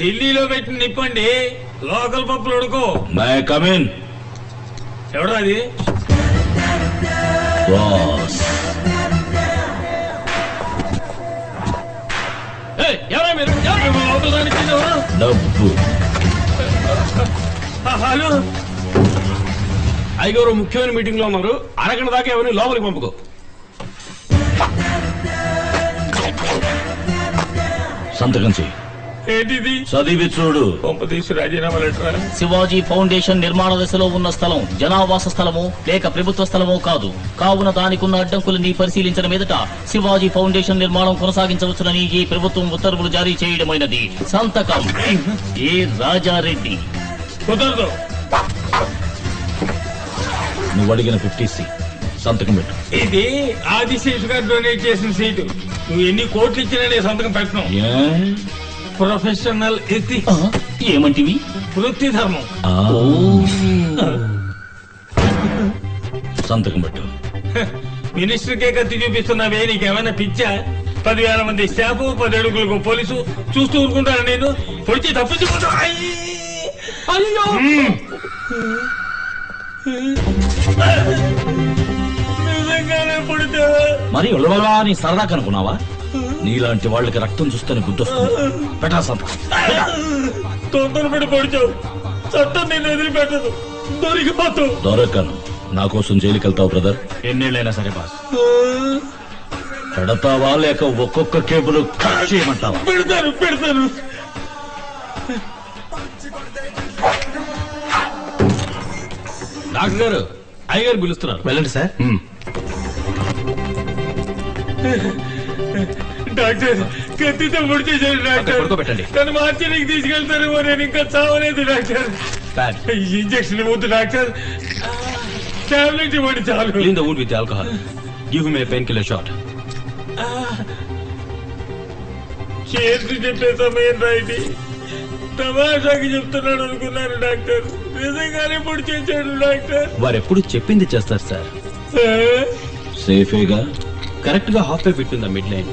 ఢిల్లీలో పెట్టిన నిప్పండి లోకల్ పప్పులు ఉడుకో. ఎవడా అది? ఎవరా మీరు? డబ్బు. హలో, ఐగోరు ముఖ్యమైన మీటింగ్ లో ఉన్నారు. అరగంట దాకా ఎవరిని లోపలికి పంపుకో. సంతకం చెయ్యి. ఏంటిది? చదివి చూడు. పంపతీసి రాజీనామా లెటర్. శివాజీ ఫౌండేషన్ నిర్మాణ దశలో ఉన్న స్థలం జనావాస స్థలమో లేక ప్రభుత్వ స్థలమో కాదు. కావున దానికున్న అడ్డంకులని పరిశీలించిన మీదట శివాజీ ఫౌండేషన్ నిర్మాణం కొనసాగించవచ్చునని ఈ ప్రభుత్వం ఉత్తర్వులు జారీ చేయడమైనది. సంతకం ఏ రాజారెడ్డి. కుదరదు. నువ్వు అడిగిన 50C సంతకం పెట్టు. ఇది ఆదిశేషు గారు డొనేట్ చేసిన సీటు. నువ్వు ఎన్ని కోట్లు ఇచ్చినా నేను సంతకం పెట్టను. Professional ethics. ఏమంటివి? వృత్తి ధర్మం. సంతకం పెట్టు. మినిస్టర్ కే కత్తి చూపిస్తున్నావే, నీకేమైనా పిచ్చా? 10,000 మంది స్టాఫ్, 10 అడుగులకు పోలీసు చూస్తూ ఊరుకుంటాను. నేను పొడిచి తప్పించుకుంటా. అయ్యో, నిజంగానే పొడితే మరి ఉలవలా నీ సరదా కనుకున్నావా? నీలాంటి వాళ్ళకి రక్తం చూస్తేనే గుర్తొస్తుంది. పెట్టా సంతకం. తొందరపడి పొడిచావు. చట్టం నేను వదిలిపెట్టదు. దొరికిపోతావు. దొరకను. నా కోసం జైలుకి వెళ్తావు బ్రదర్. ఎన్నేళ్ళైనా సరే బాస్. పెడతావా లేక ఒక్కొక్క కేబుల్ కట్ చేయమంటావా? పెడతాను. డాక్టర్ గారు, అయ్యగారు పిలుస్తున్నారు. వెళ్ళండి సార్. డాక్టర్, కత్తితో పొడి చేశారు డాక్టర్. పడుకోబెట్టండి. తను మార్చినికి తీసుకెళ్తారేమో. నేను ఇంకా చావలేదు డాక్టర్. ఇంజక్షన్ ఇవ్వద్దు డాక్టర్. టాబ్లెట్ ఇవ్వండి చాలు. Clean the wound with alcohol. Give him a painkiller shot. చేసి చెప్పే సమయం రైటి. తమాషాకి చెప్తున్నాడు అనుకున్నాను డాక్టర్. నిజంగానే పొడి చేశాడు డాక్టర్. వారెప్పుడు చెప్పింది చేస్తారు సార్. సేఫేగా? కరెక్ట్ గా half way between the mid line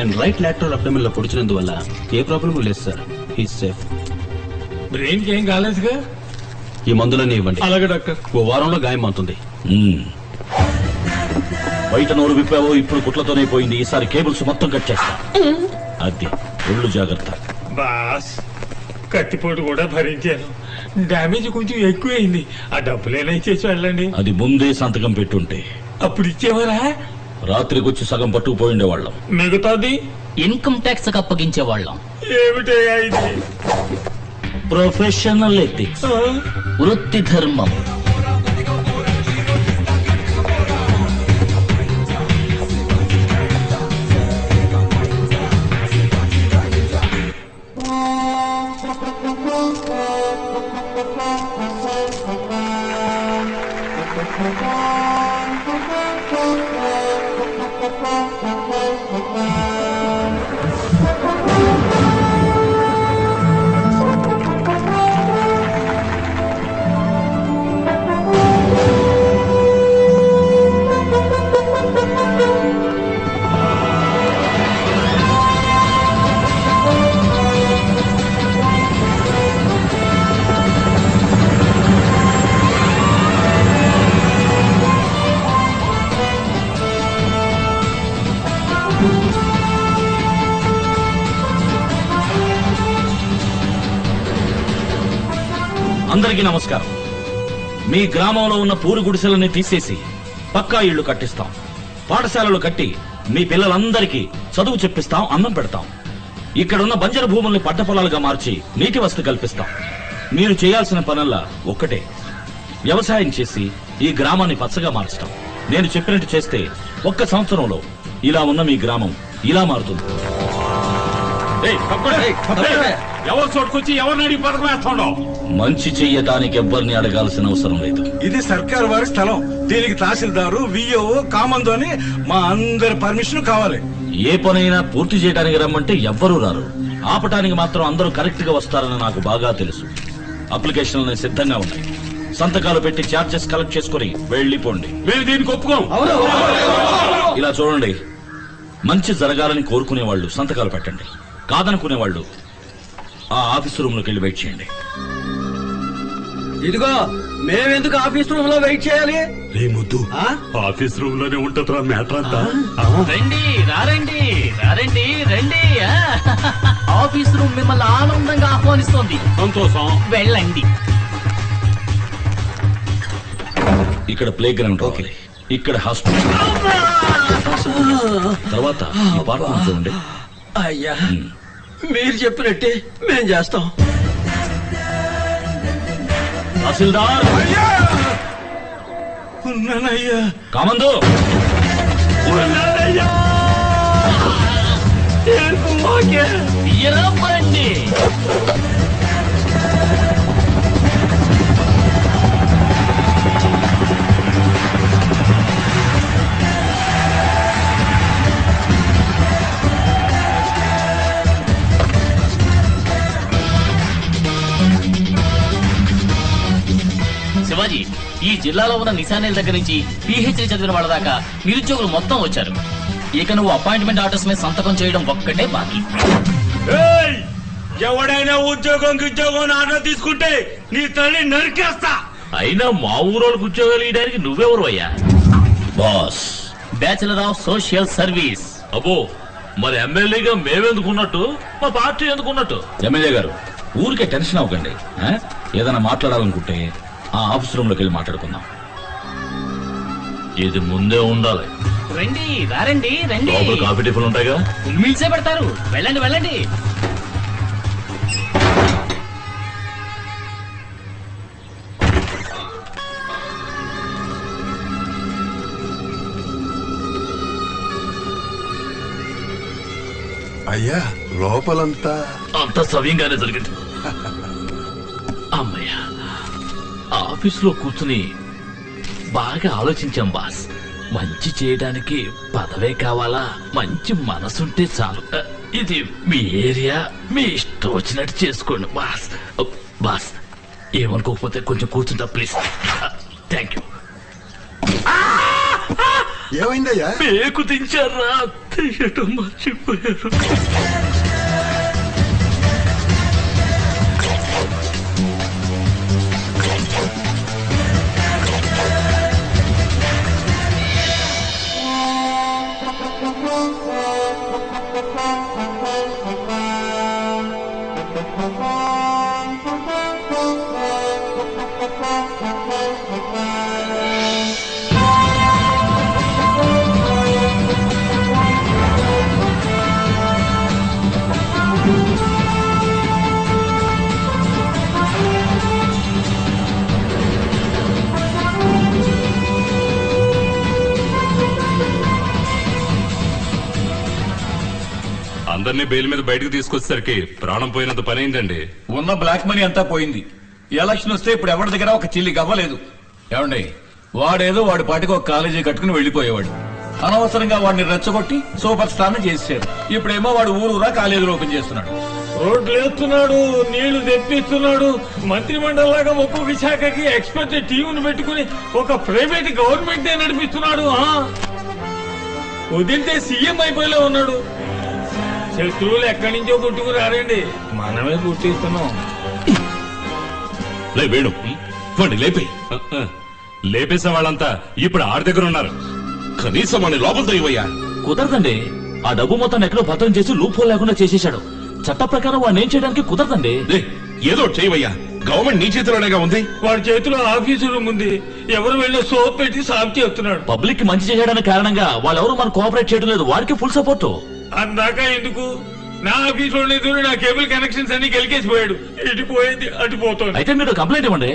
and right lateral abdomen లో పొడిచినందువల్ల ఏ ప్రాబ్లం లేదు సార్. He safe. బ్రెయిన్ కి ఏం కాలేదుగా? ఈ మందులన్నీ ఇవ్వండి. అలాగే డాక్టర్. ఓ వారంలో గాయం అవుతుంది. బయట నోరు విప్పావో ఇప్పుడు కుట్లతోనే పోయింది. ఈసారి కేబుల్స్ మొత్తం కట్ చేస్తా. అది ఒళ్ళు జాగ్రత్త. బాస్, కత్తిపోటు కూడా భరించాను. డ్యామేజ్ కొంచెం ఎక్కువైంది. ఆ డబ్బులేనా ఇచ్చేసి వెళ్ళండి. అది ముందే సంతకం పెట్టుంటే అప్పుడు ఇచ్చేవారా? రాత్రికి వచ్చి సగం పట్టుకుపోయిండేవాళ్ళం. మిగతాది ఇన్కమ్ ట్యాక్స్ అప్పగించే వాళ్ళం. ఏమిటయ్యా ఇది? ప్రొఫెషనల్ ఎథిక్స్, వృత్తి ధర్మం. అందరికీ నమస్కారం. మీ గ్రామంలో ఉన్న పూరు గుడిసెలని తీసేసి పక్కా ఇళ్లు కట్టిస్తాం. పాఠశాలలు కట్టి మీ పిల్లలందరికీ చదువు చెప్పిస్తాం, అన్నం పెడతాం. ఇక్కడున్న బంజరు భూముల్ని పంట పొలాలుగా మార్చి నీటి వసతి కల్పిస్తాం. మీరు చేయాల్సిన పనుల్లా ఒక్కటే, వ్యవసాయం చేసి ఈ గ్రామాన్ని పచ్చగా మార్చడం. నేను చెప్పినట్టు చేస్తే ఒక్క సంవత్సరంలో ఇలా ఉన్న మీ గ్రామం ఇలా మారుతుంది. ఎవరు చోటుకొచ్చి ఎవరిని అడిగి పథకం వేస్తాడో. మంచి చెయ్యటానికి ఎవ్వరిని అడగాల్సిన అవసరం లేదు. ఇది సర్కారు వారి స్థలం. దీనికి తహసీల్దారు, విఓ, కామందు అని మా అందరి పర్మిషన్ కావాలి. ఏ పనైనా పూర్తి చేయడానికి రమ్మంటే ఎవ్వరూ రారు. ఆపటానికి మాత్రం అందరూ కరెక్ట్ గా వస్తారని నాకు బాగా తెలుసు. అప్లికేషన్లు సిద్ధంగా ఉన్నాయి. సంతకాలు పెట్టి ఛార్జెస్ కలెక్ట్ చేసుకుని వెళ్ళిపోండి. మేము దీనికి ఒప్పుకోం. ఇలా చూడండి, మంచి జరగాలని కోరుకునే వాళ్ళు సంతకాలు పెట్టండి. కాదనుకునే వాళ్ళు ఆ ఆఫీస్ రూమ్ లోకి వెళ్ళి వెయిట్ చేయండి. ఇదిగో మేమెందుకు ఆఫీస్ రూమ్ లో వెయిట్ చేయాలి? రే ముద్దు, ఆ? ఆఫీస్ రూమ్ లోనే ఉంటుందిరా మ్యాటర్ అంతా. రండి రారండి రారండి రండి ఆఫీస్ రూమ్ మిమ్మల్ని ఆనందంగా ఆహ్వానిస్తోంది. సంతోషం. వెళ్ళండి. ఇక్కడ ప్లే గ్రౌండ్ రావాలి, ఇక్కడ హాస్పిటల్, తర్వాత అపార్ట్మెంట్ చూడండి. అయ్యా మీరు చెప్పినట్టే మేం చేస్తాం. తహసీల్దార్ ఉన్నానయ్యా. కామందు, ఉన్నానయ్యా. తీయరా బండి. శివాజీ, ఈ జిల్లాలో ఉన్న నిశానేల దగ్గర నుంచి పిహెచ్డి చదివిన వాళ్ళ దాకా నిరుద్యోగులు మొత్తం వచ్చారు. ఇక నువ్వు అపాయింట్మెంట్ ఆర్డర్స్ మీద సంతకం చేయడం ఒక్కటే బాకీ. ఏయ్! ఎవడైనా ఉద్యోగం ఆర్డర్ తీసుకుంటే నీ తల్లి నరికేస్తా. అయినా మా ఊరోళ్ళకి ఉద్యోగాలు ఇవ్వడానికి నువ్వెవరు అయ్యా? Boss. Bachelor of social service. అబ్బో, మరి ఎమ్మెల్యేగా మేమెందుకున్నట్టు, మా పార్టీ ఎందుకున్నట్టు? ఎమ్మెల్యే గారు, ఊరికే టెన్షన్ అవ్వకండి. ఏదైనా మాట్లాడాలనుకుంటే ఆ ఆఫీస్ రూమ్ లోకి వెళ్ళి మాట్లాడుకుందాం. ఇది ముందే ఉండాలి. రండి రారండి రండి. లోపల కాఫీ టిఫిన్ ఉంటాయిగా, మిల్సే పెడతారు. వెళ్ళండి వెళ్ళండి. అయ్యా లోపలంతా అంత సవ్యంగానే జరిగింది. అమ్మయ్యా, ఆఫీస్ లో కూర్చుని బాగా ఆలోచించాం బాస్. మంచి చేయడానికి పదవే కావాలా, మంచి మనసుంటే చాలు. ఇది మీ ఏరియా, మీ ఇష్టం వచ్చినట్టు చేసుకోండి బాస్. బాస్ ఏమనుకోకపోతే కొంచెం కూర్చుంటా ప్లీజ్. Thank you. ఏమైందయ్యా? పేకు దించారా? తీయటం మర్చిపోయారు. అందరినీ బెయిల్ మీద బయటకు తీసుకొచ్చేసరికి ప్రాణం పోయినంత పని అయిందండి. ఉన్న బ్లాక్ మనీ అంతా పోయింది. ఎలక్షన్ వస్తే ఇప్పుడు ఎవరి దగ్గర ఒక చిల్లి గవ్వలేదు. ఏమండి, వాడేదో వాడి పాటికి ఒక కాలేజీ కట్టుకుని వెళ్లిపోయేవాడు. అనవసరంగా వాడిని రెచ్చగొట్టి సూపర్ స్టార్ ని చేశారు. ఇప్పుడేమో వాడు ఊరూరా కాలేజీలు ఓపెన్ చేస్తున్నాడు, రోడ్లు వేస్తున్నాడు, నీళ్లు తెప్పిస్తున్నాడు. మంత్రి మండలిలాగా ఒక్కొక్క శాఖకి ఎక్స్పర్ట్ టీంను పెట్టుకుని ఒక ప్రైవేట్ గవర్నమెంట్ నడిపిస్తున్నాడు. వదిలితే సీఎం అయిపోయేలా ఉన్నాడు. శత్రువులు ఎక్కడి నుంచో కొట్టుకుని రారండి, మనమే పుట్టిస్తున్నాం. లే వేణు, వాడిని లేపే. లేపేసే వాళ్ళంతా ఇప్పుడు ఆడి దగ్గర ఉన్నారు. కనీసం వాడిని లోపల తొయ్యవయ్యా. కుదరదండి. ఆ డబ్బు మొత్తం ఎక్కడో భద్రం చేసి లూప్ హోల్ లేకుండా చేసేశాడు. చట్ట ప్రకారం వాడిని ఏం చేయడానికి కుదరదండి. ఏదో చేయవయ్యా, గవర్నమెంట్ నీ చేతిలోనేగా ఉంది. వాడి చేతిలో ఆఫీసు రూమ్ ఉంది, ఎవరు వెళ్ళి సోప్ పెట్టి సాఫ్ చేస్తున్నాడు. పబ్లిక్ కి మంచి చేయడానికి కారణంగా వాళ్ళెవరు మనం కోఆపరేట్ చేయడం లేదు. వాడికి ఫుల్ సపోర్ట్. అందాక ఎందుకు? నా ఆఫీసులోనే దూరి నా కేబుల్ కనెక్షన్స్ అన్ని గెలికేసిపోయాడు. ఇటు పోయేది అటు పోతుంది. అయితే మీరు కంప్లైంట్ ఇవ్వండి,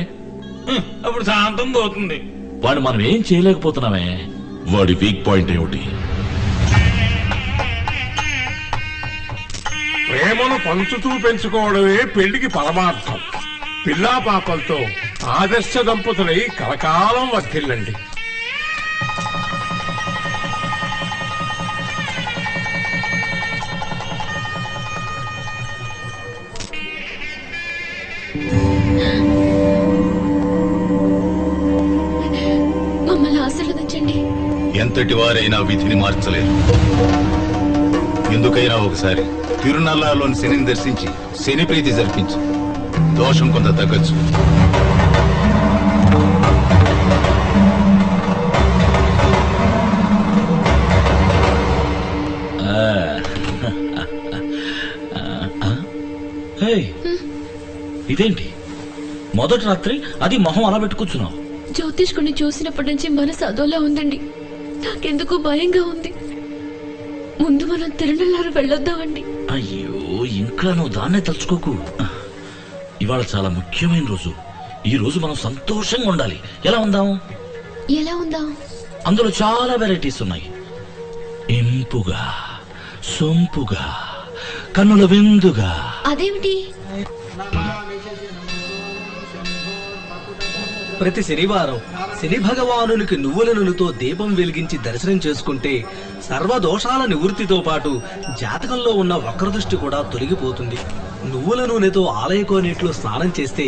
అప్పుడు శాంతం పోతుంది. వాడు మనం ఏం చేయలేకపోతున్నామే. వాడి వీక్ పాయింట్ ఏమిటి? ప్రేమను పంచుతూ పెంచుకోవడమే పెళ్లికి పరమార్థం. పిల్లా పాపలతో ఆదర్శ దంపతులై కలకాలం వర్ధిల్లండి. మమ్మల్ని ఆశీర్వదించండి. ఎంతటి వారైనా విధిని మార్చలేరు. ఎందుకైనా ఒకసారి తిరునల్లాలోని శనిని దర్శించి శని ప్రీతి జరిపించు. దోషం కొంత తగ్గచ్చు. ఇదేంటి మొదటి రాత్రి అది మొహం అలా పెట్టుకూర్చున్నావు? జ్యోతిష్కుని చూసినప్పటి నుంచి మనసు అదోలా ఉందండి. నాకెందుకు భయంగా ఉంది. ముందు మనం తిరునల్లారు వెళ్ళొద్దామండి. అయ్యో, ఇంకా నువ్వు దాన్నే తలుచుకోకు. ఇవాళ చాలా ముఖ్యమైన రోజు. ఈ రోజు మనం సంతోషంగా ఉండాలి. ఎలా ఉందాం? ఎలా ఉందాం? అందులో చాలా వెరైటీస్ ఉన్నాయి. ఇంపుగా, సొంపుగా, కన్నుల విందుగా. అదేమిటి? ప్రతి శనివారం శని భగవానునికి నువ్వుల నూనెతో దీపం వెలిగించి దర్శనం చేసుకుంటే సర్వదోషాల నివృత్తితో పాటు జాతకంలో ఉన్న వక్రదృష్టి కూడా తొలగిపోతుంది. నువ్వుల నూనెతో ఆలయకోనేట్లో స్నానం చేస్తే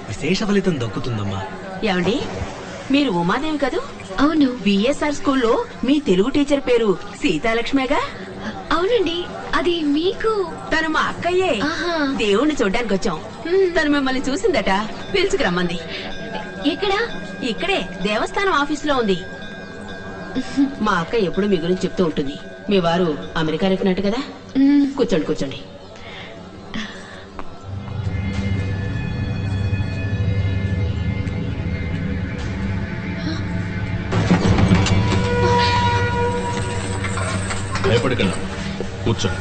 విశేష ఫలితం దక్కుతుందమ్మా. ఏమండి, మీరు ఉమాదేవి కదూ? అవును. బిఎస్ఆర్ స్కూల్లో మీ తెలుగు టీచర్ పేరు సీతాలక్ష్మేగా? అవునండి. అది మీకు? తను మా అక్కయ్యే. దేవుణ్ణి చూడ్డానికి వచ్చాం. తను మిమ్మల్ని చూసిందట, పిలుచుకురమ్మంది. ఎక్కడా? ఇక్కడే దేవస్థానం ఆఫీసులో ఉంది. మా అక్క ఎప్పుడు మీ గురించి చెప్తూ ఉంటుంది. మీ వారు అమెరికా వెళ్ళినట్టు కదా. కూర్చోండి కూర్చోండి. భయపడకండి, కూర్చోండి.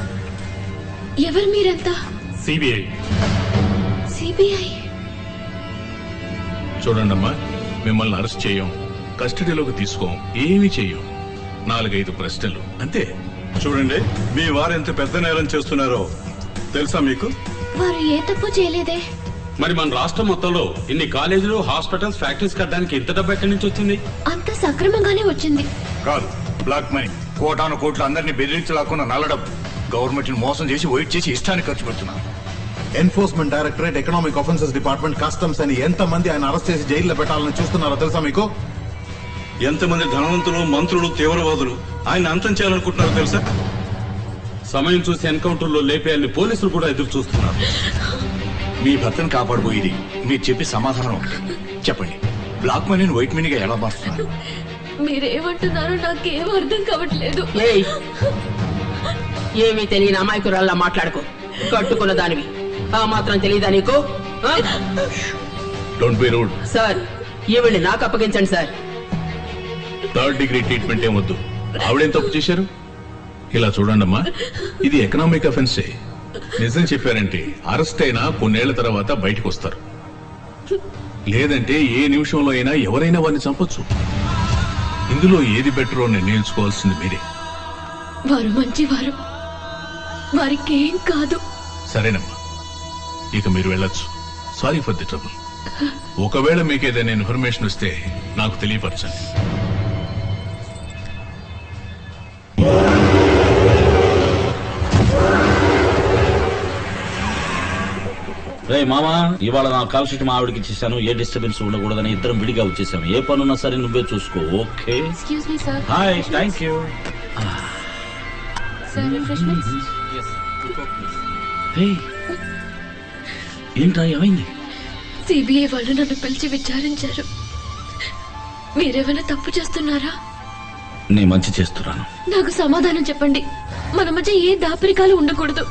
ఎవరు మీరంతా? సిబిఐ. సిబిఐ? చూడండమ్మా, మిమ్మల్ని అరెస్ట్ చేయం, కస్టడీలోకి తీసుకోం, ఏమీ చెయ్యం. 4-5 ప్రశ్నలు అంతే. చూడండి, మీ వారు ఎంత పెద్ద నేరం చేస్తున్నారో తెలుసా మీకు? వారు ఏ తప్పు చేయలేదే. మరి మన రాష్ట్రం మొత్తంలో ఇన్ని కాలేజీలు, హాస్పిటల్స్, ఫ్యాక్టరీస్ కట్టడానికి ఇంత డబ్బు ఎక్కడి నుంచి వచ్చింది? అంత సక్రమంగానే వచ్చింది. కాదు, బ్లాక్ మనీ. కోటాను కోట్లు అందరినీ బెదిరించలాక్కున్న నల్ల డబ్బు. గవర్నమెంట్ ని మోసం చేసి వైట్ చేసి ఇష్టానికి ఖర్చు పెడుతున్నారు. Enforcement directorate, economic offences department, customs అని ఎంతమంది ఆయన అరెస్ట్ చేసి జైల్లో పెట్టాలని చూస్తున్నారో తెలుసా మీకు? ఎంతమంది ధనవంతులు, మంత్రులు, తీవ్రవాదులు ఆయన అంతం చేయాలనుకుంటున్నారో తెలుసా? సమయం చూసి ఎన్కౌంటర్లో లేపేయాలని పోలీసులు కూడా ఎదురు చూస్తున్నారు. మీ భర్తను కాపాడబోయేది మీరు చెప్పి సమాధానం ఒకటి చెప్పండి. బ్లాక్ మనీని వైట్ మనీగా ఎలా మారుతున్నారు? మీరేమంటున్నారో నాకేం అర్థం కావట్లేదు. ఏమీ తెలియని అమాయకురాల్లా మాట్లాడుకో. కట్టుకున్న దానివి ఆ మాత్రం తెలియదా నీకు? Don't be rude. సార్, ఈవిడ్ని నాకు అప్పగించండి సార్. 3rd డిగ్రీ ట్రీట్మెంట్ ఏమొద్దు. ఆవిడేం తప్పు చేశారు? ఇలా చూడండమ్మా, ఇది ఎకనామిక్ అఫెన్సే. నిజం చెప్పారంటే అరెస్ట్ అయినా కొన్నేళ్ల తర్వాత బయటకు వస్తారు. లేదంటే ఏ నిమిషంలో అయినా ఎవరైనా వారిని చంపొచ్చు. ఇందులో ఏది బెటరో నిర్ణయించుకోవాల్సింది మీరే. వారు మంచివారు, వారికేం కాదు. సరేనమ్మా, ఇక మీరు వెళ్ళొచ్చు. Sorry for the trouble. ఒకవేళ మీకు ఏదైనా ఇన్ఫర్మేషన్ వస్తే నాకు తెలియపరచండి. రే మామా, ఇవాళ నా కాల్ షీట్ మా ఆవిడకి ఇచ్చేసాను. ఏ డిస్టర్బెన్స్ ఉండకూడదని ఇద్దరం విడిగా వచ్చేసాము. ఏ పనున్నా సరే నువ్వే చూసుకో, okay? Excuse me sir. Hi, thank you. Sir, refreshments. ఏంటా, ఏమైంది? సిబిఐ వాళ్ళు నన్ను పిలిచి విచారించారు. మీరేమైనా తప్పు చేస్తున్నారా? నీ మంచి చేస్తున్నాను. నాకు సమాధానం చెప్పండి. మన మధ్య ఏ దాపరికాలు ఉండకూడదు.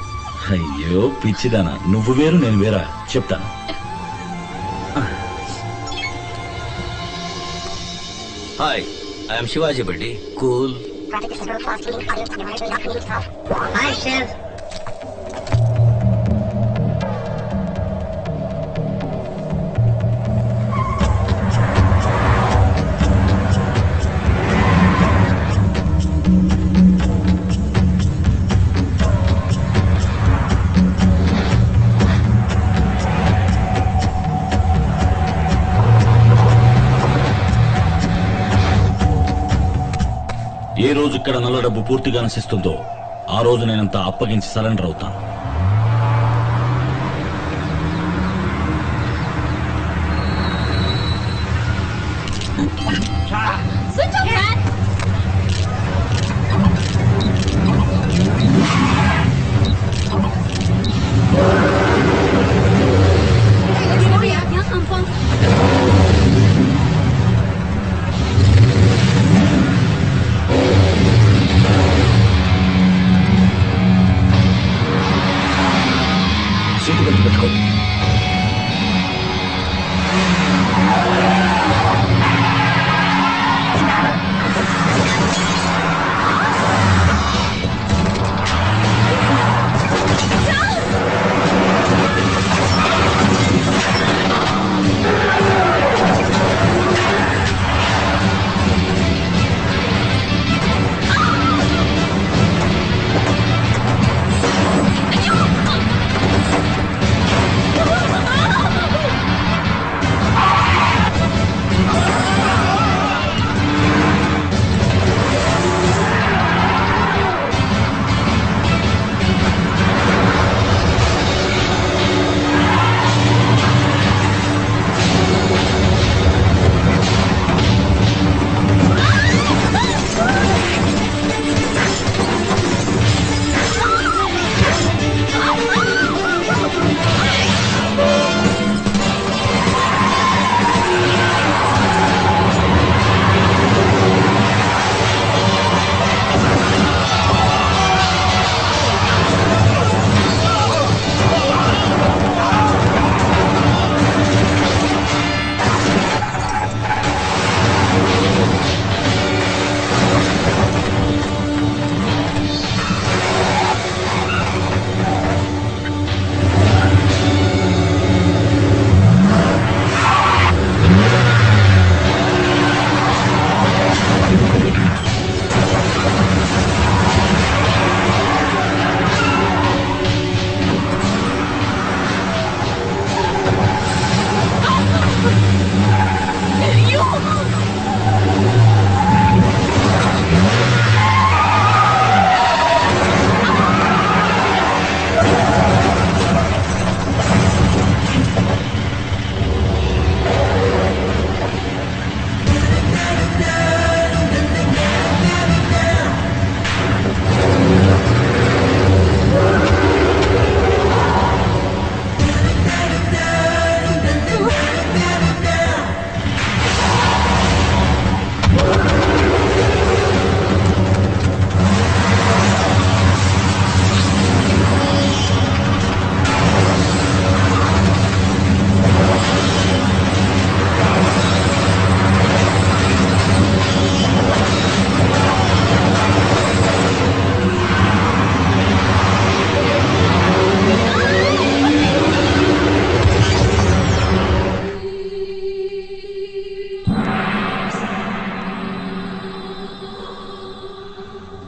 అయ్యో పిచ్చిదానా, నువ్వు వేరు నేను వేరా? చెప్తాను. Hi, I'm Shivaji buddy. Cool. Hi chef. ఏ రోజు ఇక్కడ నల్ల డబ్బు పూర్తిగా నశిస్తుందో ఆ రోజు నేనంతా అప్పగించి సరెండర్ అవుతాను. Switch off, Dad!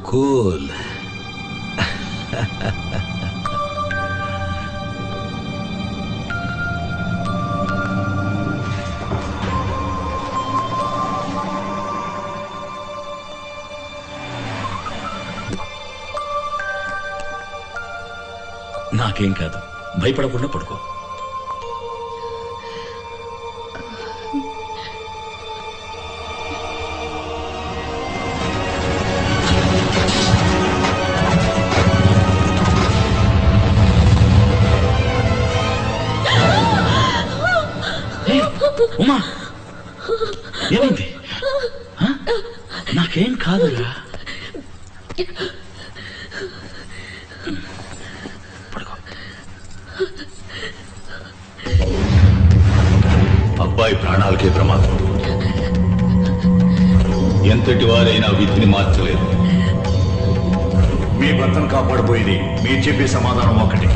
కూల్. నాకేం కాదు, భయపడకుండా పడుకో. ఉమా, ఏమైంది? నాకేం కాదురా. అబ్బాయి ప్రాణాలకే ప్రమాదం. ఎంతటి వారైనా విధిని మార్చలేరు. మీ భర్తను కాపాడబోయేది మీరు చెప్పే సమాధానం ఒకటి.